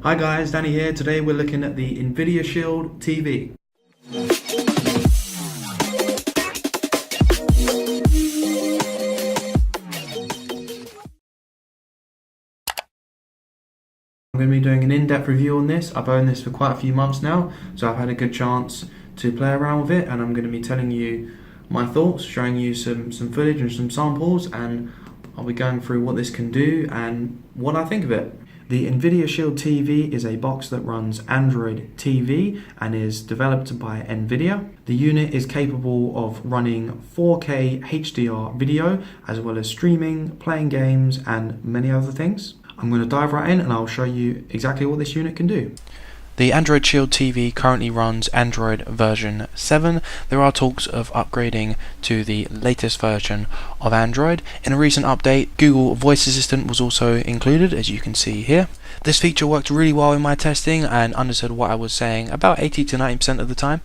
Hi guys, Danny here. Today we're looking at the Nvidia Shield TV. I'm going to be doing an in-depth review on this. I've owned this for quite a few months now, so I've had a good chance to play around with it, and I'm going to be telling you my thoughts, showing you some footage and some samples, and I'll be going through what this can do and what I think of it. The Nvidia Shield TV is a box that runs Android TV and is developed by Nvidia. The unit is capable of running 4K HDR video as well as streaming, playing games and many other things. I'm going to dive right in and I'll show you exactly what this unit can do. The Android Shield TV currently runs Android version 7. There are talks of upgrading to the latest version of Android. In a recent update, Google Voice Assistant was also included, as you can see here. This feature worked really well in my testing and understood what I was saying about 80 to 90% of the time.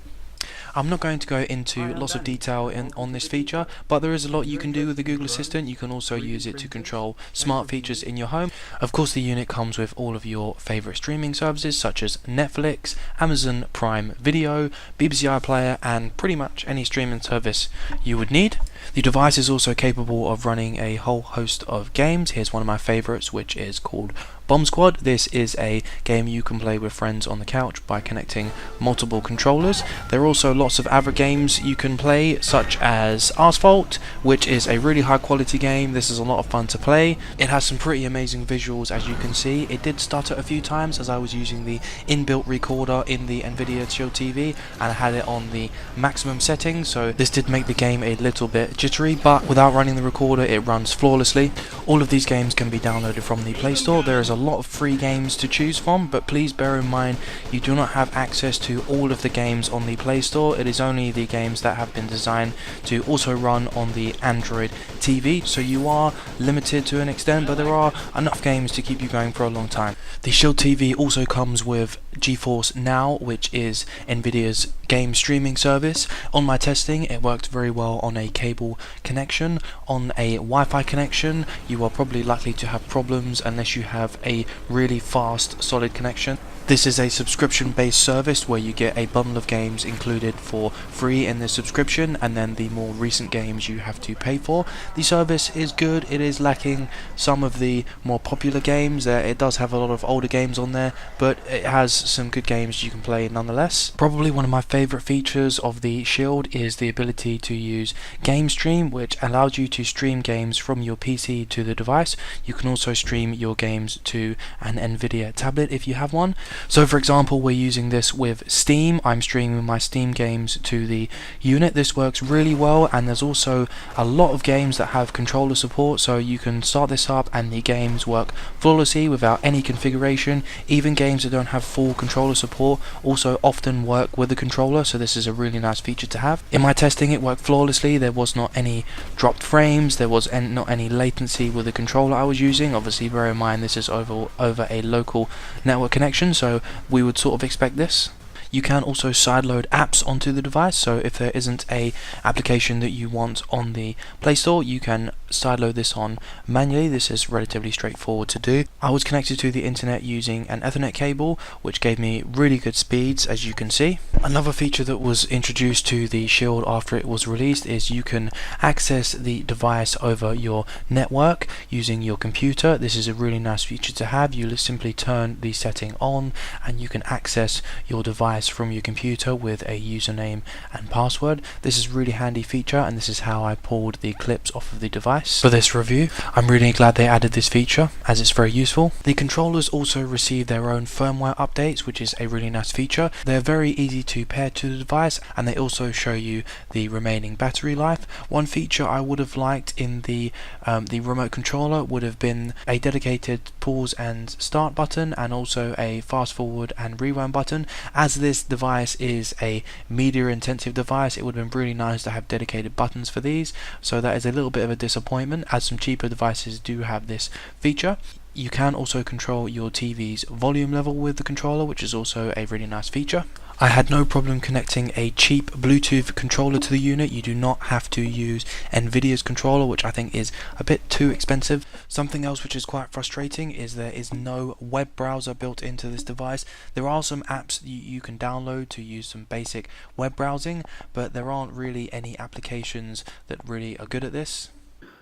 I'm not going to go into lots of detail on this feature, but there is a lot you can do with the Google Assistant. You can also use it to control smart features in your home. Of course, the unit comes with all of your favorite streaming services such as Netflix, Amazon Prime Video, BBC iPlayer, and pretty much any streaming service you would need. The device is also capable of running a whole host of games. Here's one of my favorites, which is called Bomb Squad. This is a game you can play with friends on the couch by connecting multiple controllers. There are also lots of other games you can play, such as Asphalt, which is a really high quality game. This is a lot of fun to play. It has some pretty amazing visuals, as you can see. It did stutter a few times as I was using the inbuilt recorder in the Nvidia Shield TV, and I had it on the maximum settings, so this did make the game a little bit jittery, but without running the recorder it runs flawlessly. All of these games can be downloaded from the Play Store. There is a lot of free games to choose from, but please bear in mind you do not have access to all of the games on the Play Store. It is only the games that have been designed to also run on the Android TV, so you are limited to an extent, but there are enough games to keep you going for a long time. The Shield TV also comes with GeForce Now, which is Nvidia's game streaming service. On my testing, it worked very well on a cable connection. On a Wi-Fi connection, you are probably likely to have problems unless you have a really fast, solid connection. This is a subscription-based service where you get a bundle of games included for free in the subscription, and then the more recent games you have to pay for. The service is good. It is lacking some of the more popular games. It does have a lot of older games on there, but it has some good games you can play nonetheless. Probably one of my favorite features of the Shield is the ability to use Game Stream, which allows you to stream games from your PC to the device. You can also stream your games to an Nvidia tablet if you have one. So for example, we're using this with Steam. I'm streaming my Steam games to the unit. This works really well, and there's also a lot of games that have controller support, so you can start this up and the games work flawlessly without any configuration. Even games that don't have full controller support also often work with the controller, so this is a really nice feature to have. In my testing, it worked flawlessly. There was not any dropped frames, there was not any latency with the controller I was using. Obviously bear in mind this is over a local network connection, so we would sort of expect this. You can also sideload apps onto the device, so if there isn't a application that you want on the Play Store, you can sideload this on manually. This is relatively straightforward to do. I was connected to the internet using an Ethernet cable, which gave me really good speeds, as you can see. Another feature that was introduced to the Shield after it was released is you can access the device over your network using your computer. This is a really nice feature to have. You simply turn the setting on and you can access your device from your computer with a username and password. This is a really handy feature, and this is how I pulled the clips off of the device for this review. I'm really glad they added this feature, as it's very useful. The controllers also receive their own firmware updates, which is a really nice feature. They're very easy to pair to the device, and they also show you the remaining battery life. One feature I would have liked in the remote controller would have been a dedicated pause and start button, and also a fast forward and rewind button. As this device is a media intensive device, it would have been really nice to have dedicated buttons for these, so that is a little bit of a disappointment, as some cheaper devices do have this feature. You can also control your TV's volume level with the controller, which is also a really nice feature. I had no problem connecting a cheap Bluetooth controller to the unit. You do not have to use Nvidia's controller, which I think is a bit too expensive. Something else which is quite frustrating is there is no web browser built into this device. There are some apps you can download to use some basic web browsing, but there aren't really any applications that really are good at this.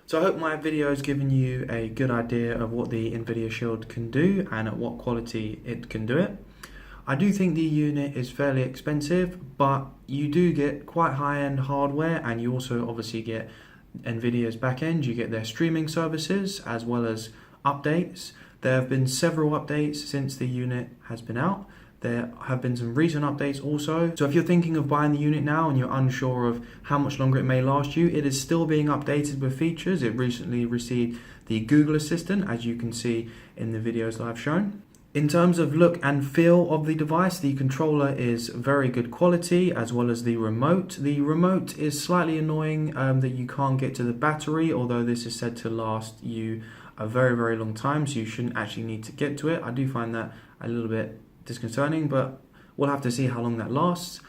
So I hope my video has given you a good idea of what the Nvidia Shield can do and at what quality it can do it. I do think the unit is fairly expensive, but you do get quite high-end hardware, and you also obviously get Nvidia's backend. You get their streaming services as well as updates. There have been several updates since the unit has been out. There have been some recent updates also. So if you're thinking of buying the unit now and you're unsure of how much longer it may last you, it is still being updated with features. It recently received the Google Assistant, as you can see in the videos that I've shown. In terms of look and feel of the device, the controller is very good quality, as well as the remote. The remote is slightly annoying that you can't get to the battery, although this is said to last you a very, very long time, so you shouldn't actually need to get to it. I do find that a little bit disconcerting, but we'll have to see how long that lasts.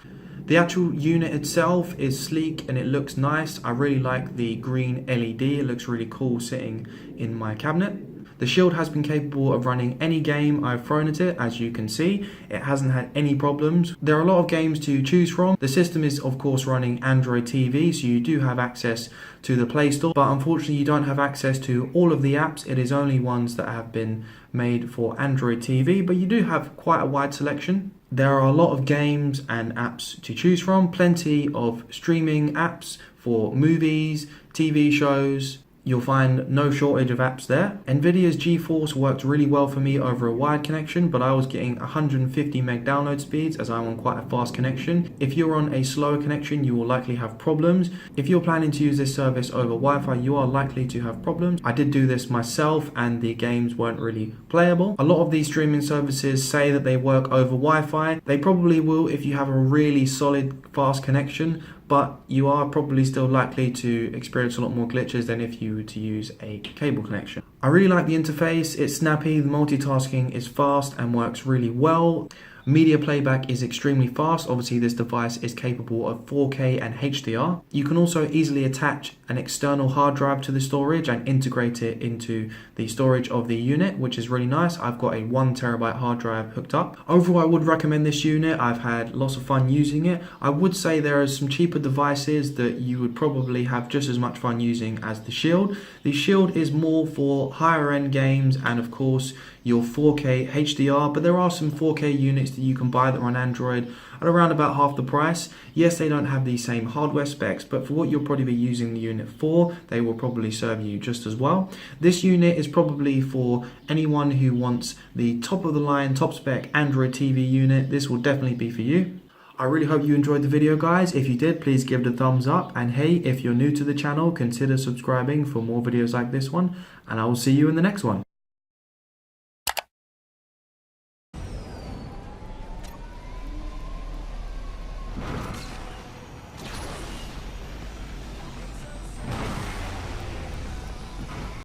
The actual unit itself is sleek and it looks nice. I really like the green LED. It looks really cool sitting in my cabinet. The Shield has been capable of running any game I've thrown at it, as you can see. It hasn't had any problems. There are a lot of games to choose from. The system is of course running Android TV, so you do have access to the Play Store, but unfortunately you don't have access to all of the apps. It is only ones that have been made for Android TV, but you do have quite a wide selection. There are a lot of games and apps to choose from, plenty of streaming apps for movies, TV shows. You'll find no shortage of apps there. Nvidia's GeForce worked really well for me over a wired connection, but I was getting 150 meg download speeds as I'm on quite a fast connection. If you're on a slower connection, you will likely have problems. If you're planning to use this service over Wi-Fi, you are likely to have problems. I did do this myself and the games weren't really playable. A lot of these streaming services say that they work over Wi-Fi. They probably will if you have a really solid fast connection, but you are probably still likely to experience a lot more glitches than if you were to use a cable connection. I really like the interface. It's snappy, the multitasking is fast and works really well. Media playback is extremely fast. Obviously this device is capable of 4K and HDR. You can also easily attach an external hard drive to the storage and integrate it into the storage of the unit, which is really nice. I've got a 1TB hard drive hooked up. Overall, I would recommend this unit. I've had lots of fun using it. I would say there are some cheaper devices that you would probably have just as much fun using as the Shield. The Shield is more for higher end games and of course your 4K HDR, but there are some 4K units that you can buy that run Android at around about half the price. Yes, they don't have the same hardware specs, but for what you'll probably be using the unit for, they will probably serve you just as well. This unit is probably for anyone who wants the top of the line, top spec Android TV unit. This will definitely be for you. I really hope you enjoyed the video, guys. If you did, please give it a thumbs up, and hey, if you're new to the channel, consider subscribing for more videos like this one, and I will see you in the next one.